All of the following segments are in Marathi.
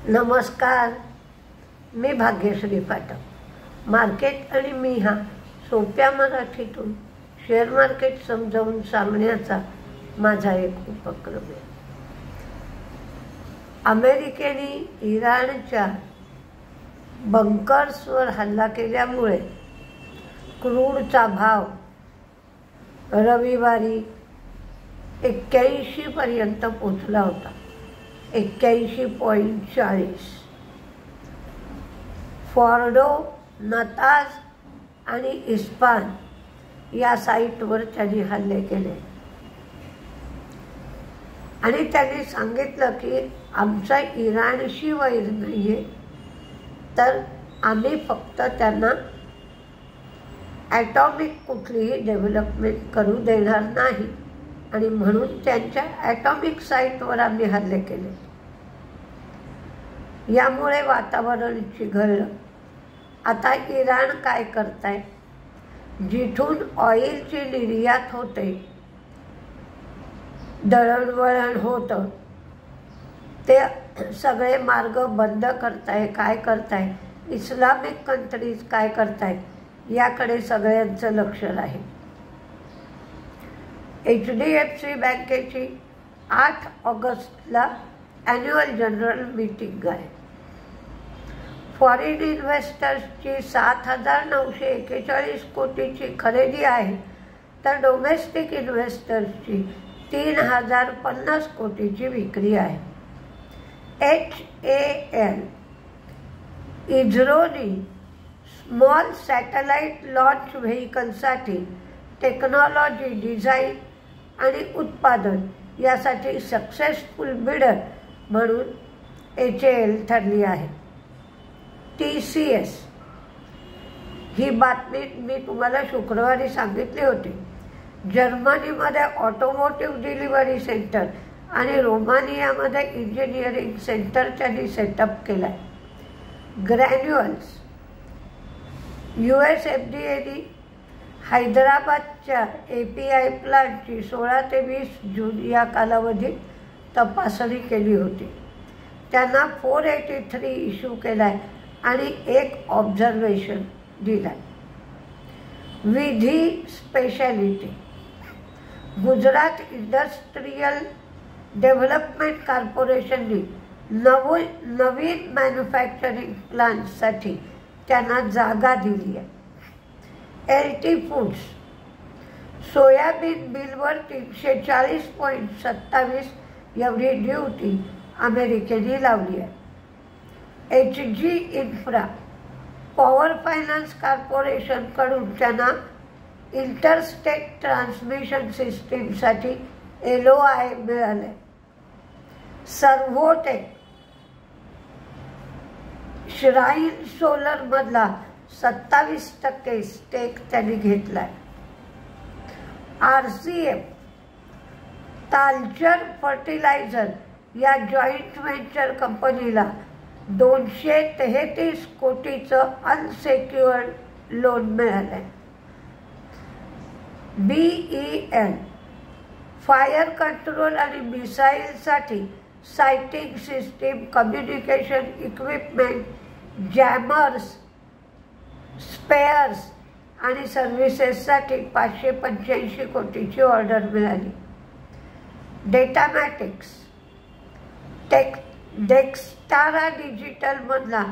नमस्कार, मी भाग्यश्री पाठक। मार्केट आणि मी हा सोप्या मराठीतून शेअर मार्केट समजावून सांगण्याचा माझा एक उपक्रम आहे। अमेरिकेने इराणच्या बंकर्सवर हल्ला केल्यामुळे क्रूडचा भाव रविवारी 81 पर्यंत पोहोचला होता। 81.40। फॉर्डो, नताज आणि इस्पान या साईटवर त्यांनी हल्ले केले आणि त्यांनी सांगितलं की आमचा इराणशी वैर नाहीये, तर आम्ही फक्त त्यांना ॲटॉमिक कुठलीही डेव्हलपमेंट करू देणार नाही आणि म्हणून त्यांच्या ॲटॉमिक साईटवर आम्ही हल्ले केले। यामुळे वातावरण चिघळलं। आता इराण काय करताय, जिथून ऑइलची निर्यात होते, दळणवळण होतं, ते सगळे मार्ग बंद करताय। काय करताय, इस्लामिक कंट्रीज काय करताय, याकडे सगळ्यांचं लक्ष आहे। HDFC बँकेची 8 ऑगस्टला ॲन्युअल जनरल मीटिंग आहे। फॉरेन इन्व्हेस्टर्सची 7,941 कोटीची खरेदी आहे, तर डोमेस्टिक इन्व्हेस्टर्सची 3,050 कोटीची विक्री आहे। HAL इस्रोने स्मॉल सॅटेलाइट लॉन्च व्हेकलसाठी टेक्नॉलॉजी, डिझाईन आणि उत्पादन यासाठी सक्सेसफुल बिडर म्हणून HAL ठरली आहे। TCS ही बातमी मी तुम्हाला शुक्रवारी सांगितली होती। जर्मनीमध्ये ऑटोमोटिव्ह डिलिव्हरी सेंटर आणि रोमानियामध्ये इंजिनिअरिंग सेंटर त्यांनी सेटअप केला आहे। ग्रॅन्युअल्स US FDAने हैदराबादच्या API प्लांटची 16 ते 20 जून या कालावधीत तपासणी केली होती। त्यांना 483 इश्यू केला आहे आणि 1 ऑब्झर्वेशन दिला आहे। विधी स्पेशालिटी गुजरात इंडस्ट्रियल डेव्हलपमेंट कॉर्पोरेशनने नवीन मॅन्युफॅक्चरिंग प्लांटसाठी त्यांना जागा दिली आहे। LT फूड्स सोयाबीन बिलवर 340.27 एवढी ड्युटी अमेरिकेने लावली आहे। HG इन्फ्रा पॉवर फायनान्स कॉर्पोरेशनकडून त्यांना इंटरस्टेट ट्रान्समिशन सिस्टीमसाठी LOI मिळाले। सर्व्होटेक श्राईन सोलरमधला 27% स्टेक त्यांनी घेतलाय। RCM तालचर फर्टिलायझर या जॉईंट व्हेंचर कंपनीला 233 कोटीचं अनसेक्युअर्ड लोन मिळालंय। BEL फायर कंट्रोल आणि मिसाईलसाठी sighting system, communication equipment, jammers, spares आणि सर्व्हिसेससाठी 585 कोटीची ऑर्डर मिळाली। डेटामॅटिक्स डेक्स्टारा डिजिटलमधला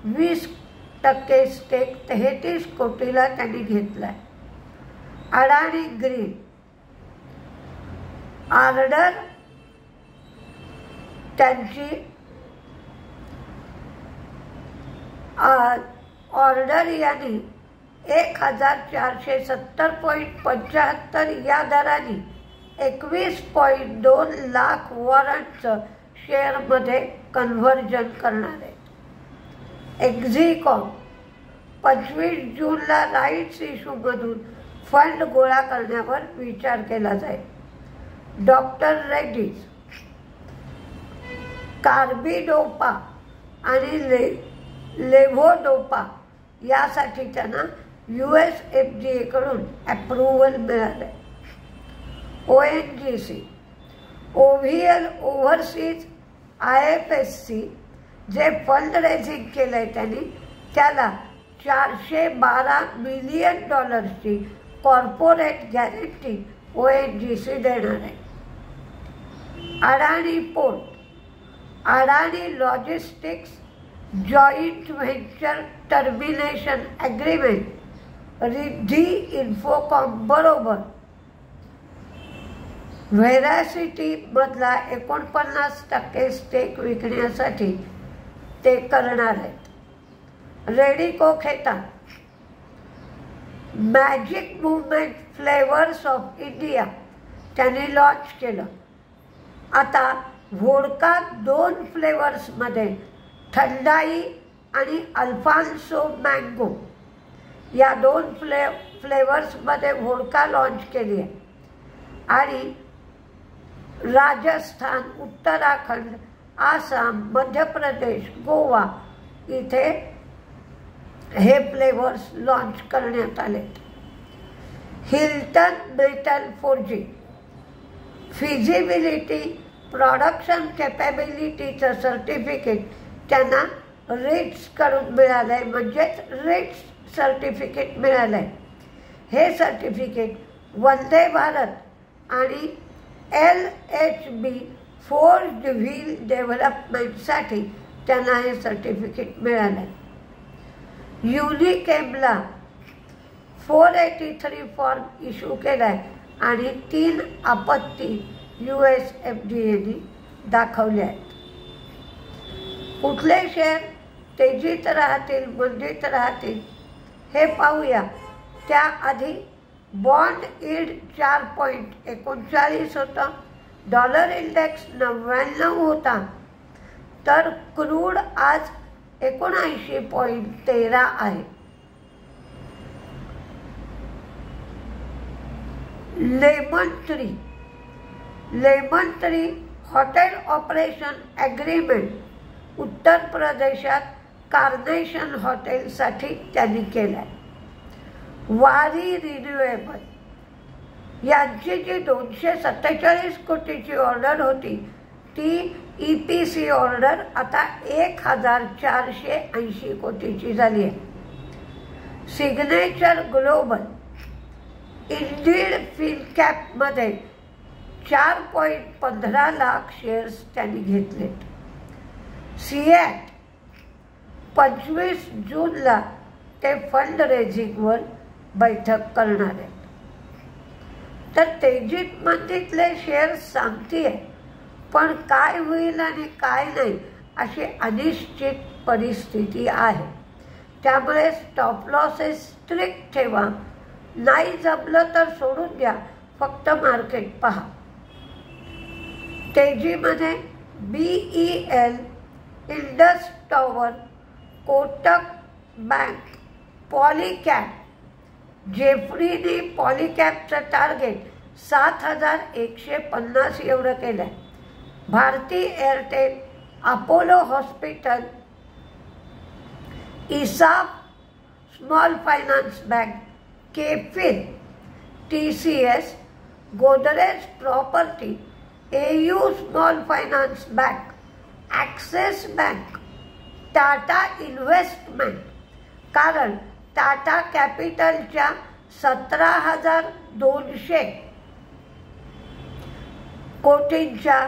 20% स्टेक 33 कोटीला त्यांनी घेतलाय। अडाणी ग्रीन ऑर्डर त्यांची ऑर्डर यांनी 1,470.75 या दराने 21.2 लाख वॉरंटचं शेअरमध्ये कन्व्हर्जन करणार आहे। एक्झिकॉम 25 जूनला राईट्स इश्यूमधून फंड गोळा करण्यावर विचार केला जाईल। डॉक्टर रेड्डीज कार्बिडोपा आणि लेव्होडोपा यासाठी त्यांना US FDA कडून अप्रूव्हल मिळाले। ONGC OVL ओव्हरसीज IFSC जे फंड रेझिंग केलं आहे त्यांनी त्याला $412 मिलियन कॉर्पोरेट गॅरंटी ONGC देणार आहे. Adani port, Adani logistics joint venture termination agreement Riddhi Infocom बरोबर व्हेरासिटीमधला 49% स्टेक विकण्यासाठी ते करणार आहेत. Radico Khetan magic movement flavours of India त्यांनी लॉन्च केलं. आता व्होडका 2 फ्लेवर्समध्ये थंडाई आणि अल्फान्सो मँगो या 2 फ्लेवर्समध्ये व्होडका लॉन्च केली आहे. आणि राजस्थान, उत्तराखंड, आसाम, मध्य प्रदेश, गोवा इथे हे फ्लेवर्स लॉन्च करण्यात आले. Hilton Metal Forging feasibility production कॅपॅबिलिटीचं सर्टिफिकेट त्यांना रिट्स कडून मिळालं आहे, म्हणजेच रिट्स सर्टिफिकेट मिळालं आहे. हे सर्टिफिकेट वंदे भारत आणि LHB फोर्स्ड व्हील डेव्हलपमेंटसाठी त्यांना हे सर्टिफिकेट मिळालं आहे. युनिकेमला 483 फॉर्म इश्यू केला आहे आणि 3 आपत्ती US FDAने दाखवल्या आहेत. कुठले शेअर तेजीत राहतील, मंदीत राहतील हे पाहूया. त्याआधी बॉन्ड यील्ड 4.39 होता, डॉलर इंडेक्स 99 होता, तर क्रूड आज 79.13 आहे. Lemon tree hotel operation agreement उत्तर प्रदेशात कार्नेशन हॉटेलसाठी त्यांनी केलं आहे. वारी रिन्युएबल यांची जी 247 कोटीची ऑर्डर होती ती EPC ऑर्डर आता 1480 कोटीची झाली आहे. सिग्नेचर ग्लोबल इंडीड फिनकॅपमध्ये 4.15 लाख शेअर्स त्यांनी घेतलेत. सिॲट 25 जूनला ते फंड रेझिंगवर बैठक करणार आहेत. तर तेजीत मंदीतले शेअर्स सांगते, पण काय होईल आणि काय नाही अशी अनिश्चित परिस्थिती आहे. त्यामुळे स्टॉप लॉसेस स्ट्रिक्ट ठेवा, नाही जमलं तर सोडून द्या, फक्त मार्केट पहा. तेजीमध्ये BEL, Indus Tower, Kotak Bank, Polycab. जेफ्रीने पॉलीकॅपचं टार्गेट 7150 एवढं केलं आहे. Bharti Airtel, Apollo Hospital, ESAF Small Finance Bank, KFin, TCS, Godrej Property, AU Small Finance Bank, Axis Bank, Tata Investment. कारण टाटा कॅपिटलच्या 17,200 कोटींच्या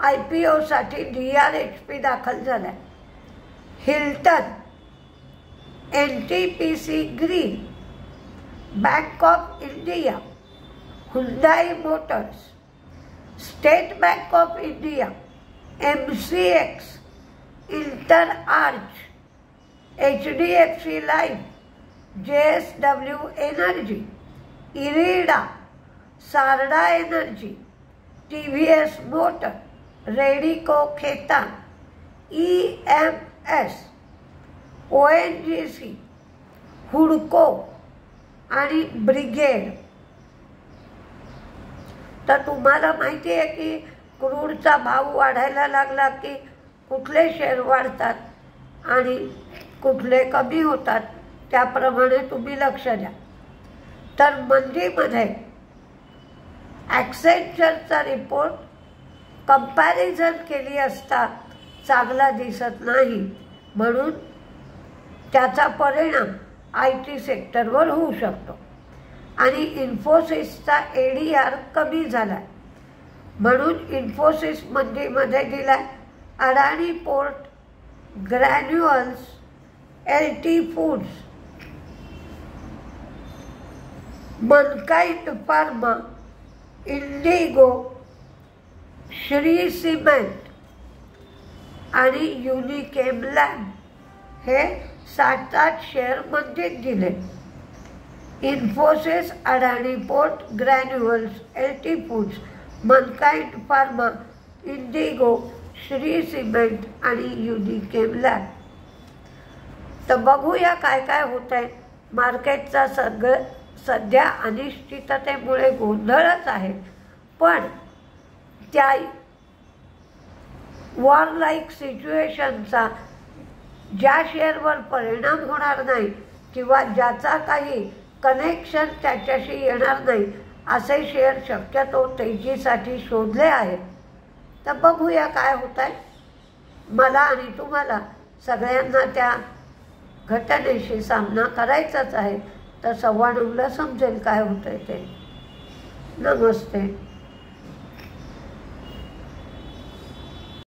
IPOसाठी DRHP दाखल झाला. Hilton, NTPC Green, Bank of India, Hyundai Motors, State Bank of India, MCX, Interarch, HDFC Life, JSW Energy, IREDA, Sarda Energy, TVS motor, Radico Khetan, EMS, ONGC, हुडको आणि ब्रिगेड. तर तुम्हाला माहिती आहे की क्रूडचा भाव वाढायला लागला की कुठले शेअर वाढतात आणि कुठले कमी होतात, त्याप्रमाणे तुम्ही लक्ष द्या. तर मंदीमध्ये ॲक्सेंचरचा रिपोर्ट कंपॅरिझन केली असता चांगला दिसत नाही, म्हणून त्याचा परिणाम IT सेक्टरवर होऊ शकतो आणि इन्फोसिसचा ADR कमी झाला, म्हणून इन्फोसिस मध्ये दिला Adani Port Granules, LT Foods, Mankind Pharma, IndiGo, Shree Cement आणि युनिकेम लॅब हे 7-8 शेअरमध्ये दिले. Infosys, Adani Port Granules, LT Foods, Mankind Pharma, IndiGo, Shree Cement आणि युनिकेम लॅब. तर बघूया काय काय होत आहे. मार्केटचा सध्या अनिश्चिततेमुळे गोंधळच आहे, पण त्या वॉर लाईक सिच्युएशनचा ज्या शेअरवर परिणाम होणार नाही किंवा ज्याचा काही कनेक्शन त्याच्याशी येणार नाही असे शेअर शक्यतो तेजीसाठी शोधले आहेत. तर बघूया काय होत आहे. मला आणि तुम्हाला सगळ्यांना त्या घटनेशी सामना करायचाच आहे. तर 9:15ला समजेल काय होतंय ते. नमस्ते.